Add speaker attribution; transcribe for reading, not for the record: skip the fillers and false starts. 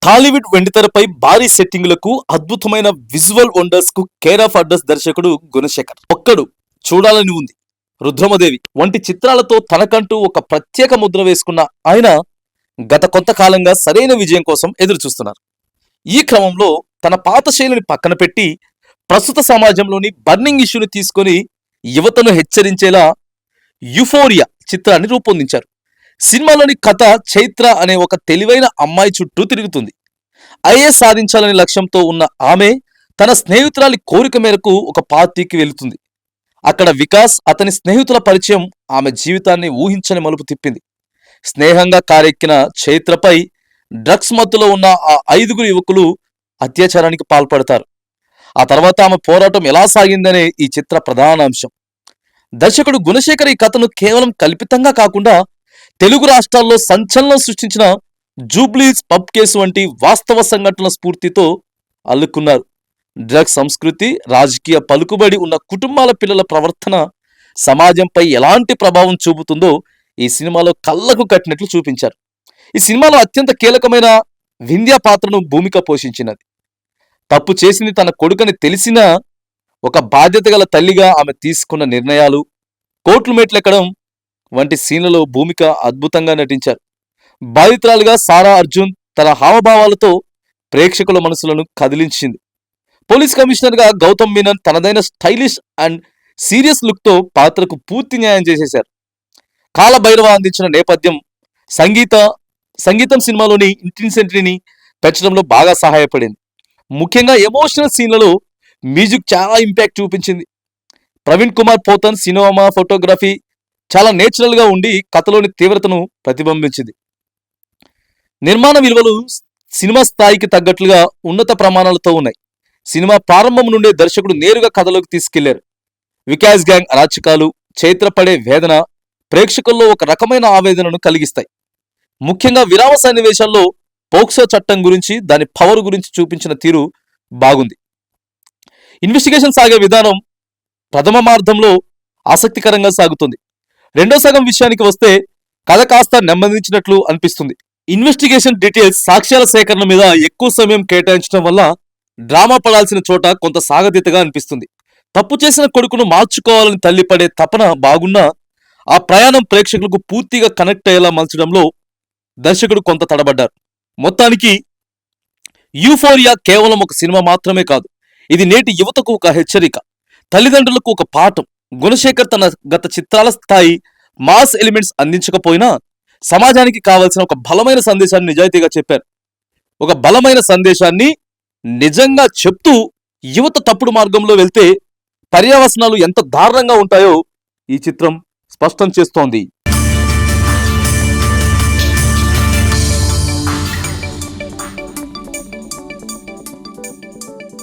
Speaker 1: టాలీవుడ్ వెండితెరపై భారీ సెట్టింగులకు అద్భుతమైన visual wonders కు కేర్ ఆఫ్ అడ్రస్ దర్శకుడు గుణశేఖర్. ఒక్కడు చూడాలని ఉంది. రుద్రమదేవి వంటి చిత్రాలతో తనకంటూ ఒక ప్రత్యేక ముద్ర వేసుకున్న ఆయన గత కొంతకాలంగా సరైన విజయం కోసం ఎదురు చూస్తున్నారు. ఈ క్రమంలో తన పాత శైలిని పక్కన పెట్టి ప్రస్తుత సమాజంలోని బర్నింగ్ ఇష్యూని తీసుకొని యువతను హెచ్చరించేలా యుఫోరియా చిత్రాన్ని రూపొందించారు. సినిమాలోని కథ చైత్ర అనే ఒక తెలివైన అమ్మాయి చుట్టూ తిరుగుతుంది. ఐఏఎస్ సాధించాలనే లక్ష్యంతో ఉన్న ఆమె తన స్నేహితురాలి కోరిక మేరకు ఒక పార్టీకి వెళుతుంది. అక్కడ వికాస్ అతని స్నేహితుల పరిచయం ఆమె జీవితాన్ని ఊహించని మలుపు తిప్పింది. స్నేహంగా కారెక్కిన చైత్రపై డ్రగ్స్ మత్తులో ఉన్న ఆ 5 యువకులు అత్యాచారానికి పాల్పడతారు. ఆ తర్వాత ఆమె పోరాటం ఎలా సాగిందనే ఈ చిత్ర ప్రధాన అంశం. దర్శకుడు గుణశేఖర్ ఈ కథను కేవలం కల్పితంగా కాకుండా తెలుగు రాష్ట్రాల్లో సంచలనం సృష్టించిన జూబ్లీస్ పబ్ కేసు వంటి వాస్తవ సంఘటనల స్ఫూర్తితో అల్లుకున్నారు. డ్రగ్స్ సంస్కృతి, రాజకీయ పలుకుబడి ఉన్న కుటుంబాల పిల్లల ప్రవర్తన సమాజంపై ఎలాంటి ప్రభావం చూపుతుందో ఈ సినిమాలో కళ్ళకు కట్టినట్లు చూపించారు. ఈ సినిమాలో అత్యంత కీలకమైన వింధ్య పాత్రను భూమిక పోషించినది. తప్పు చేసింది తన కొడుకని తెలిసిన ఒక బాధ్యత గల తల్లిగా ఆమె తీసుకున్న నిర్ణయాలు, కోట్లు మెట్లెక్కడం వంటి సీన్లలో భూమిక అద్భుతంగా నటించారు. బాధితురాలుగా సారా అర్జున్ తన హావభావాలతో ప్రేక్షకుల మనసులను కదిలించింది. పోలీస్ కమిషనర్గా గౌతమ్ మీనన్ తనదైన స్టైలిష్ అండ్ సీరియస్ లుక్తో పాత్రకు పూర్తి న్యాయం చేసేశారు. కాలభైరవ అందించిన నేపథ్యం, సంగీతం సినిమాలోని ఇంటెన్సిటీని పెంచడంలో బాగా సహాయపడింది. ముఖ్యంగా ఎమోషనల్ సీన్లలో మ్యూజిక్ చాలా ఇంపాక్ట్ చూపించింది. ప్రవీణ్ కుమార్ పోతన్ సినిమా ఫోటోగ్రఫీ చాలా నేచురల్గా ఉండి కథలోని తీవ్రతను ప్రతిబింబించింది. నిర్మాణ విలువలు సినిమా స్థాయికి తగ్గట్లుగా ఉన్నత ప్రమాణాలతో ఉన్నాయి. సినిమా ప్రారంభం నుండే దర్శకుడు నేరుగా కథలోకి తీసుకెళ్లారు. వికాస్ గ్యాంగ్ అరాచకాలు, చైత్ర పడే వేదన ప్రేక్షకుల్లో ఒక రకమైన ఆవేదనను కలిగిస్తాయి. ముఖ్యంగా విరామ సన్నివేశాల్లో పోక్సో చట్టం గురించి, దాని పవర్ గురించి చూపించిన తీరు బాగుంది. ఇన్వెస్టిగేషన్ సాగే విధానం ప్రథమార్థంలో ఆసక్తికరంగా సాగుతుంది. రెండో సగం విషయానికి వస్తే కథ కాస్త నెమ్మదించినట్లు అనిపిస్తుంది. ఇన్వెస్టిగేషన్ డీటెయిల్స్, సాక్ష్యాల సేకరణ మీద ఎక్కువ సమయం కేటాయించడం వల్ల డ్రామా పడాల్సిన చోట కొంత సాగతీతగా అనిపిస్తుంది. తప్పు చేసిన కొడుకును మార్చుకోవాలని తల్లి పడే తపన బాగున్నా ఆ ప్రయాణం ప్రేక్షకులకు పూర్తిగా కనెక్ట్ అయ్యేలా మలచడంలో దర్శకుడు కొంత తడబడ్డారు. మొత్తానికి యూఫోరియా కేవలం ఒక సినిమా మాత్రమే కాదు, ఇది నేటి యువతకు ఒక హెచ్చరిక, తల్లిదండ్రులకు ఒక పాఠం. గుణశేఖర్ తన గత చిత్రాల స్థాయి మాస్ ఎలిమెంట్స్ అందించకపోయినా సమాజానికి కావలసిన ఒక బలమైన సందేశాన్ని నిజాయితీగా చెప్పారు. ఒక బలమైన సందేశాన్ని నిజంగా చెప్తూ యువత తప్పుడు మార్గంలో వెళ్తే పర్యవసనాలు ఎంత దారుణంగా ఉంటాయో ఈ చిత్రం స్పష్టం చేస్తోంది.